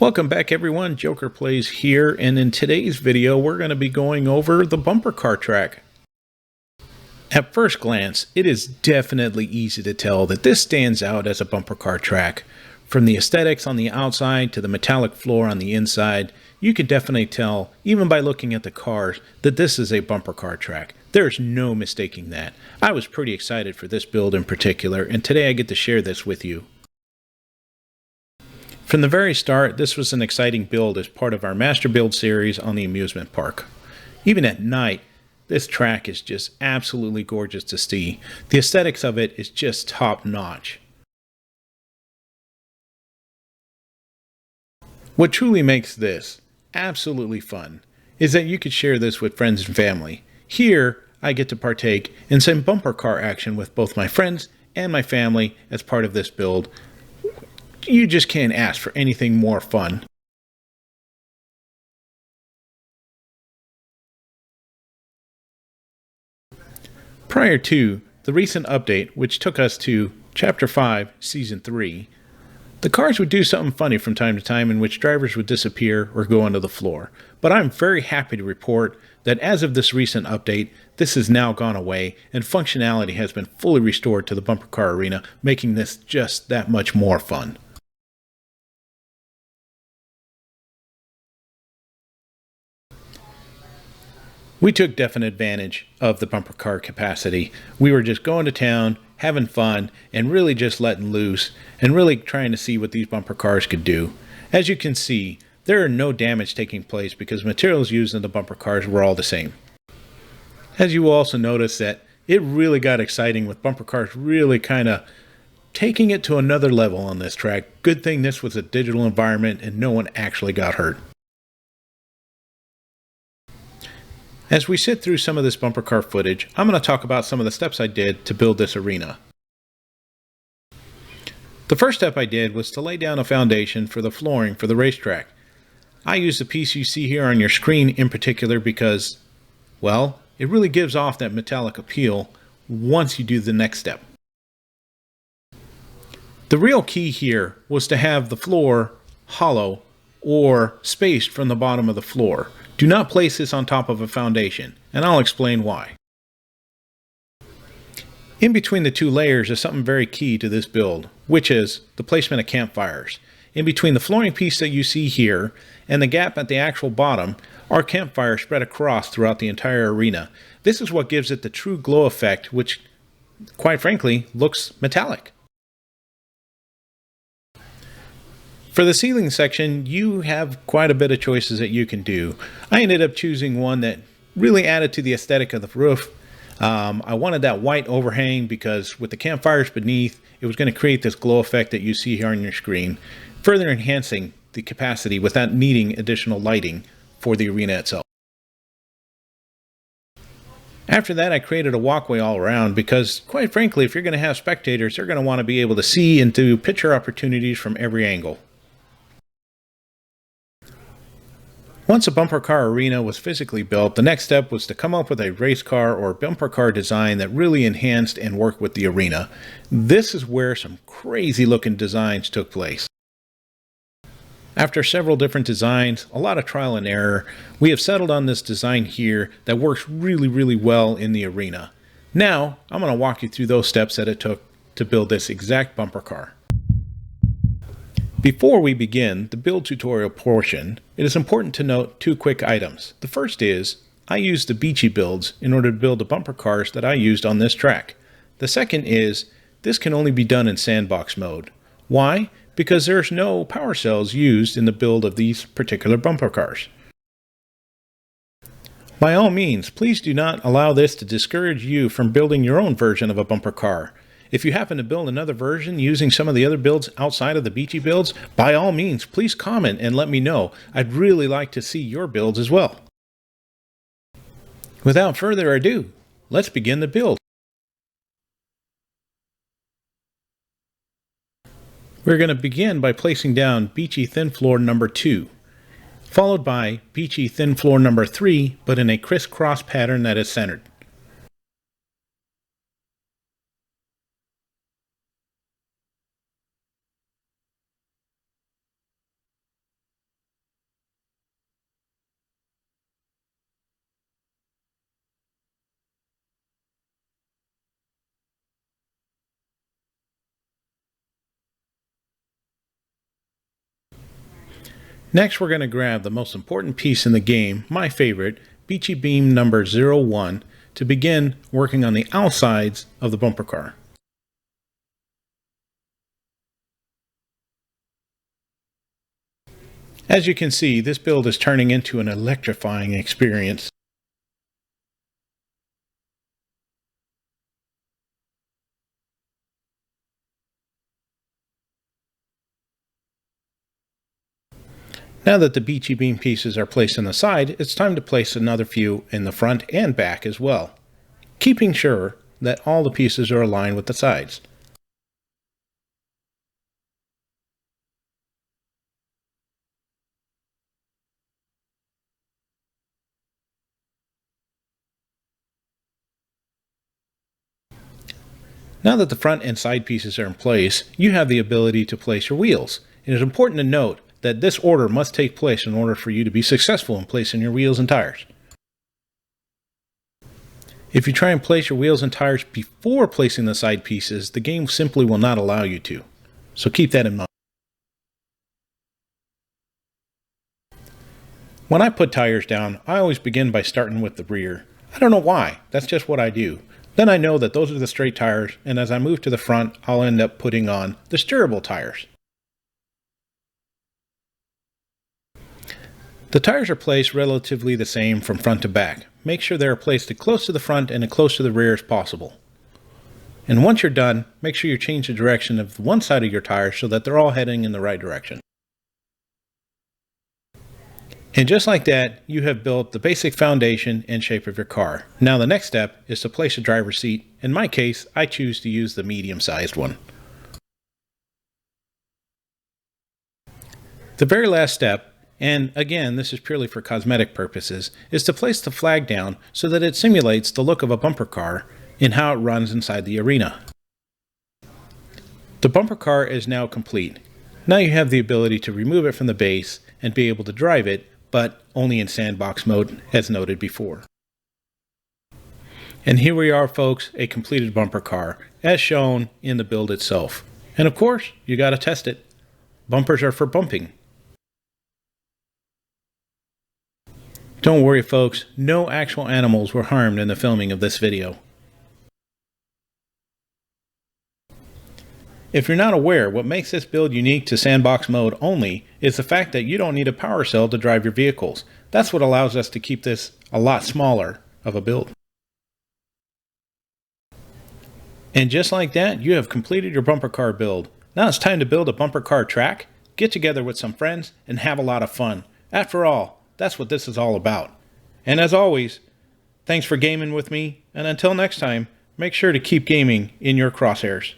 Welcome back everyone, Joker Plays here, and in today's video we're going to be going over the bumper car track. At first glance, it is definitely easy to tell that this stands out as a bumper car track. From the aesthetics on the outside to the metallic floor on the inside, you can definitely tell, even by looking at the cars, that this is a bumper car track. There's no mistaking that. I was pretty excited for this build in particular, and today I get to share this with you. From the very start, this was an exciting build as part of our Master Build series on the amusement park. Even at night, this track is just absolutely gorgeous to see. The aesthetics of it is just top notch. What truly makes this absolutely fun is that you could share this with friends and family. Here, I get to partake in some bumper car action with both my friends and my family as part of this build. You just can't ask for anything more fun. Prior to the recent update, which took us to Chapter 5, Season 3, the cars would do something funny from time to time in which drivers would disappear or go onto the floor. But I'm very happy to report that as of this recent update, this has now gone away and functionality has been fully restored to the bumper car arena, making this just that much more fun. We took definite advantage of the bumper car capacity. We were just going to town, having fun, and really just letting loose, and really trying to see what these bumper cars could do. As you can see, there are no damage taking place because materials used in the bumper cars were all the same. As you will also notice that it really got exciting with bumper cars really kind of taking it to another level on this track. Good thing this was a digital environment and no one actually got hurt. As we sit through some of this bumper car footage, I'm going to talk about some of the steps I did to build this arena. The first step I did was to lay down a foundation for the flooring for the racetrack. I use the piece you see here on your screen in particular because, well, it really gives off that metallic appeal once you do the next step. The real key here was to have the floor hollow or spaced from the bottom of the floor. Do not place this on top of a foundation, and I'll explain why. In between the two layers is something very key to this build, which is the placement of campfires. In between the flooring piece that you see here and the gap at the actual bottom are campfires spread across throughout the entire arena. This is what gives it the true glow effect, which, quite frankly, looks metallic. For the ceiling section, you have quite a bit of choices that you can do. I ended up choosing one that really added to the aesthetic of the roof. I wanted that white overhang because with the campfires beneath, it was going to create this glow effect that you see here on your screen, further enhancing the capacity without needing additional lighting for the arena itself. After that, I created a walkway all around because, quite frankly, if you're going to have spectators, they're going to want to be able to see and do picture opportunities from every angle. Once a bumper car arena was physically built, the next step was to come up with a race car or bumper car design that really enhanced and worked with the arena. This is where some crazy looking designs took place. After several different designs, a lot of trial and error, we have settled on this design here that works really well in the arena. Now, I'm going to walk you through those steps that it took to build this exact bumper car. Before we begin the build tutorial portion, it is important to note two quick items. The first is, I used the beachy builds in order to build the bumper cars that I used on this track. The second is, this can only be done in sandbox mode. Why? Because there's no power cells used in the build of these particular bumper cars. By all means, please do not allow this to discourage you from building your own version of a bumper car. If you happen to build another version using some of the other builds outside of the beachy builds, by all means, please comment and let me know. I'd really like to see your builds as well. Without further ado, let's begin the build. We're going to begin by placing down beachy thin floor number 2, followed by beachy thin floor number 3, but in a crisscross pattern that is centered. Next, we're going to grab the most important piece in the game, my favorite, Beachy Beam number 01, to begin working on the outsides of the bumper car. As you can see, this build is turning into an electrifying experience. Now that the beachy beam pieces are placed on the side, it's time to place another few in the front and back as well, keeping sure that all the pieces are aligned with the sides. Now that the front and side pieces are in place, you have the ability to place your wheels. It is important to note that this order must take place in order for you to be successful in placing your wheels and tires. If you try and place your wheels and tires before placing the side pieces, the game simply will not allow you to. So keep that in mind. When I put tires down, I always begin by starting with the rear. I don't know why, that's just what I do. Then I know that those are the straight tires, and as I move to the front, I'll end up putting on the steerable tires. The tires are placed relatively the same from front to back. Make sure they are placed as close to the front and as close to the rear as possible. And once you're done, make sure you change the direction of one side of your tires so that they're all heading in the right direction. And just like that, you have built the basic foundation and shape of your car. Now the next step is to place a driver's seat. In my case, I choose to use the medium-sized one. The very last step, and again this is purely for cosmetic purposes, is to place the flag down so that it simulates the look of a bumper car in how it runs inside the arena. The bumper car is now complete. Now you have the ability to remove it from the base and be able to drive it, but only in sandbox mode, as noted before. And here we are, folks, a completed bumper car, as shown in the build itself. And of course, you gotta test it. Bumpers are for bumping. Don't worry, folks, no actual animals were harmed in the filming of this video. If you're not aware, what makes this build unique to sandbox mode only is the fact that you don't need a power cell to drive your vehicles. That's what allows us to keep this a lot smaller of a build. And just like that, you have completed your bumper car build. Now it's time to build a bumper car track, get together with some friends, and have a lot of fun. After all, that's what this is all about. And as always, thanks for gaming with me, and until next time, make sure to keep gaming in your crosshairs.